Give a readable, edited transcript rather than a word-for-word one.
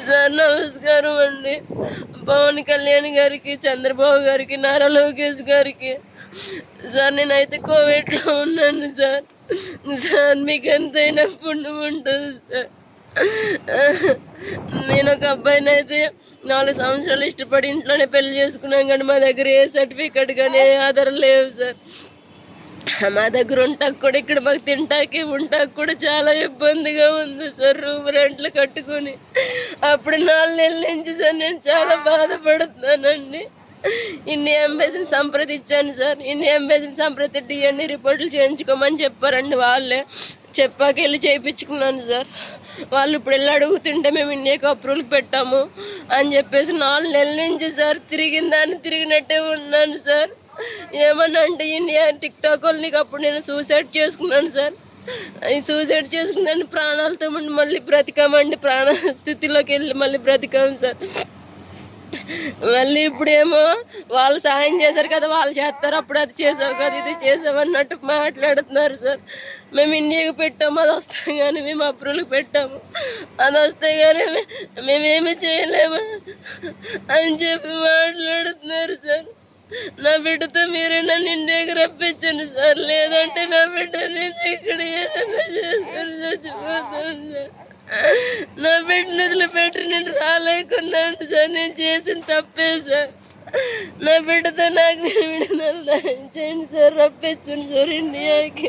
Sir నమస్కారం అండి. పవన్ కళ్యాణ్ గారికి, చంద్రబాబు గారికి, నారా లోకేష్ గారికి. సార్ నేనైతే కోవిడ్లో ఉన్నాను సార్. సార్ మీకు ఎంతైనా పుణ్యం ఉంటుంది సార్. నేను ఒక అబ్బాయిని అయితే 4 సంవత్సరాలు ఇష్టపడి ఇంట్లోనే పెళ్లి చేసుకున్నాం, కానీ మా దగ్గర ఏ సర్టిఫికెట్ కానీ ఏ ఆధారం లేవు సార్. మా దగ్గర ఉంటాకు కూడా ఇక్కడ మాకు తింటాకి ఉంటాకు కూడా చాలా ఇబ్బందిగా ఉంది సార్. రూమ్ రెంట్లు కట్టుకొని అప్పుడు 4 నెలల నుంచి సార్ నేను చాలా బాధపడుతున్నానండి. ఇన్ని ఎంబసీని సంప్రదించాను సార్. ఇన్ని ఎంబసీని సంప్రదించి డిఎన్ఏ రిపోర్ట్లు చేయించుకోమని చెప్పారండి. వాళ్ళే చెప్పాక వెళ్ళి చేయించుకున్నాను సార్. వాళ్ళు ఇప్పుడు వెళ్ళి అడుగుతుంటే మేము ఇండియాకి అప్రూవల్ పెట్టాము అని చెప్పేసి 4 నెలల నుంచి సార్ తిరిగిన దాన్ని తిరిగినట్టే ఉన్నాను సార్. ఏమన్నా అంటే ఇండియా టిక్టాక్ వాళ్ళు నీకు అప్పుడు నేను సూసైడ్ చేసుకున్నాను సార్. సూసైడ్ చేసుకున్నాను, ప్రాణాలతో మళ్ళీ బ్రతికామండి. ప్రాణ స్థితిలోకి వెళ్ళి మళ్ళీ బ్రతికాము సార్. మళ్ళీ ఇప్పుడేమో వాళ్ళు సహాయం చేశారు కదా, వాళ్ళు చేస్తారు, అప్పుడు అది చేసావు కదా ఇది చేసావు అన్నట్టు మాట్లాడుతున్నారు సార్. మేము ఇండియాకి పెట్టాము, అది వస్తాయి కానీ మేము అప్రూవల్కి పెట్టాము, అది వస్తాయి కానీ మేమేమి చేయలేము అని చెప్పి మాట్లాడుతున్నారు సార్. నా బిడ్డతో మీరే నన్ను ఇండియాకి రప్పించండి సార్, లేదంటే నా బిడ్డ నేను ఇక్కడ ఏదైనా చేస్తాను, చచ్చిపోతాను సార్. నా బిడ్డను వదిలిపెట్టి నేను రాలేకున్నాను సార్. నేను చేసిన తప్పే సార్. నా బిడ్డతో నాకు విడుదల చేయండి సార్, రప్పించండి సార్ ఇండియాకి.